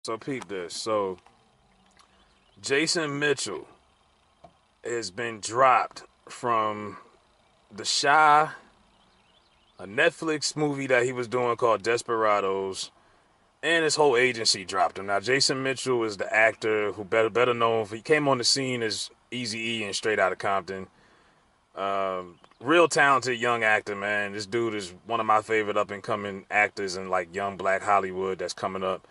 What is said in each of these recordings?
So peep this. So Jason Mitchell has been dropped from The Shy, a Netflix movie that he was doing called Desperados, and his whole agency dropped him. Now Jason Mitchell is the actor who better known. He came on the scene as Eazy-E and Straight Outta Compton. Real talented young actor, man. This dude is one of my favorite up and coming actors in like young black Hollywood that's coming up.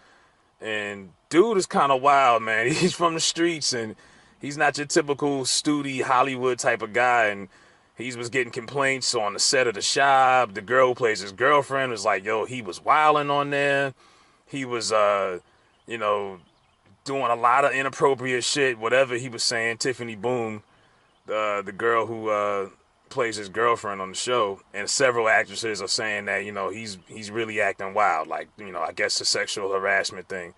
And dude is kind of wild, man. He's from the streets and he's not your typical studi Hollywood type of guy. And he was getting complaints on the set of The Shop. The girl who plays his girlfriend was like, yo, he was wilding on there. He was, you know, doing a lot of inappropriate shit, whatever he was saying. Tiffany Boone, the girl who plays his girlfriend on the show, and several actresses are saying that, you know, he's really acting wild, like, you know, I guess the sexual harassment thing.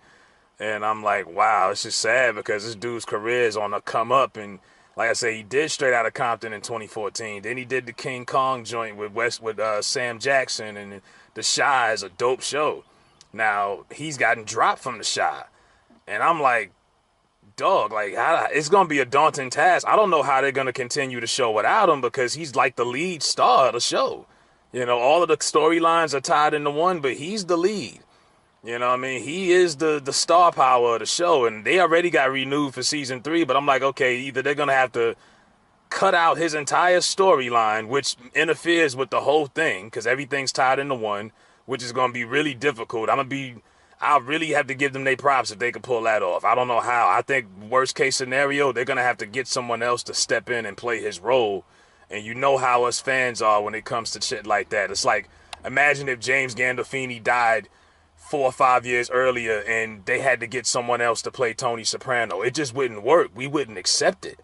And I'm like, wow, it's just sad because this dude's career is on the come up. And like I say, he did Straight Outta Compton in 2014. Then he did the King Kong joint with Sam Jackson, and The Shy is a dope show. Now he's gotten dropped from The Shy, and I'm like, dog, like it's gonna be a daunting task. I don't know how they're gonna continue the show without him because he's like the lead star of the show. You know, all of the storylines are tied into one, but he's the lead. You know what I mean? He is the star power of the show, and they already got renewed for season 3, but I'm like, okay, either they're gonna have to cut out his entire storyline, which interferes with the whole thing, because everything's tied into one, which is gonna be really difficult. I'll really have to give them their props if they can pull that off. I don't know how. I think worst case scenario, they're going to have to get someone else to step in and play his role. And you know how us fans are when it comes to shit like that. It's like, imagine if James Gandolfini died 4 or 5 years earlier and they had to get someone else to play Tony Soprano. It just wouldn't work. We wouldn't accept it.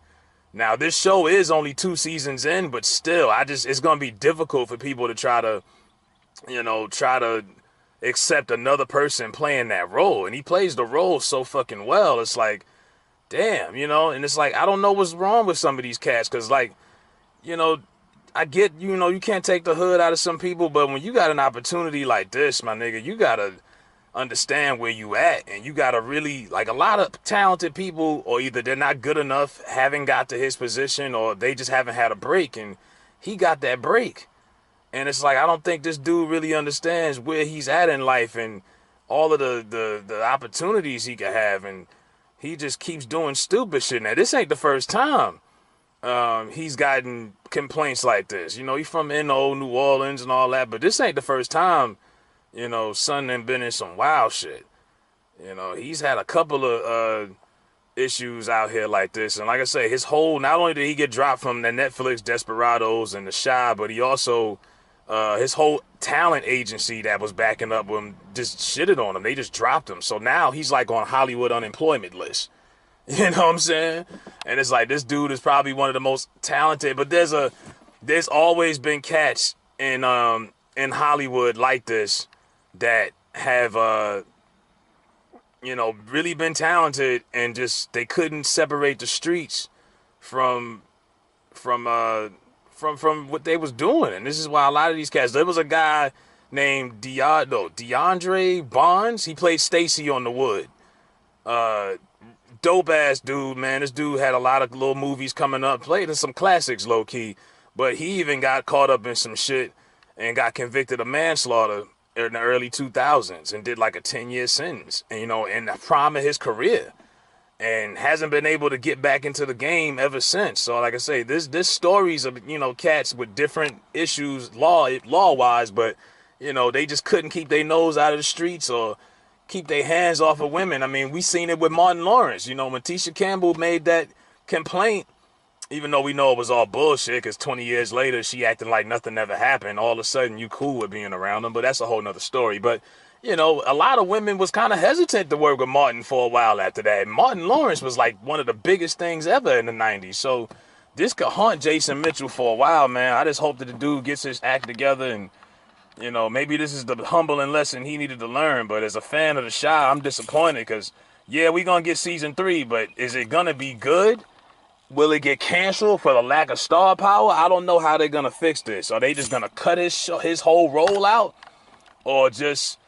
Now, this show is only 2 seasons in, but still, it's going to be difficult for people to try to accept another person playing that role. And he plays the role so fucking well. It's like, damn, you know? And it's like, I don't know what's wrong with some of these cats. Because, like, you know, I get, you know, you can't take the hood out of some people. But when you got an opportunity like this, my nigga, you got to understand where you at. And you got to really, like, a lot of talented people, or either they're not good enough, haven't got to his position, or they just haven't had a break. And he got that break. And it's like, I don't think this dude really understands where he's at in life and all of the opportunities he could have. And he just keeps doing stupid shit. Now, this ain't the first time he's gotten complaints like this. You know, he's from N.O., New Orleans and all that. But this ain't the first time, you know, son done been in some wild shit. You know, he's had a couple of issues out here like this. And like I say, not only did he get dropped from the Netflix Desperados and The Shy, but he also... his whole talent agency that was backing up him just shitted on him. They just dropped him. So now he's like on Hollywood unemployment list. You know what I'm saying? And it's like, this dude is probably one of the most talented, but there's always been cats in Hollywood like this that have you know, really been talented, and just they couldn't separate the streets from what they was doing. And this is why a lot of these cats, there was a guy named DeAndre Bonds. He played Stacy on The Wood. Dope ass dude, man. This dude had a lot of little movies coming up, played in some classics low key, but he even got caught up in some shit and got convicted of manslaughter in the early 2000s and did like a 10-year sentence, and, you know, in the prime of his career, and hasn't been able to get back into the game ever since. So like I say, this stories of, you know, cats with different issues law wise, but, you know, they just couldn't keep their nose out of the streets or keep their hands off of women. I mean, we seen it with Martin Lawrence. You know, when Tisha Campbell made that complaint, even though we know it was all bullshit, because 20 years later she acting like nothing ever happened, all of a sudden you cool with being around them. But that's a whole nother story. But, you know, a lot of women was kind of hesitant to work with Martin for a while after that. Martin Lawrence was like one of the biggest things ever in the 90s. So this could haunt Jason Mitchell for a while, man. I just hope that the dude gets his act together, and, you know, maybe this is the humbling lesson he needed to learn. But as a fan of The Shy, I'm disappointed because, yeah, we going to get season 3, but is it going to be good? Will it get canceled for the lack of star power? I don't know how they're going to fix this. Are they just going to cut his whole role out? Or just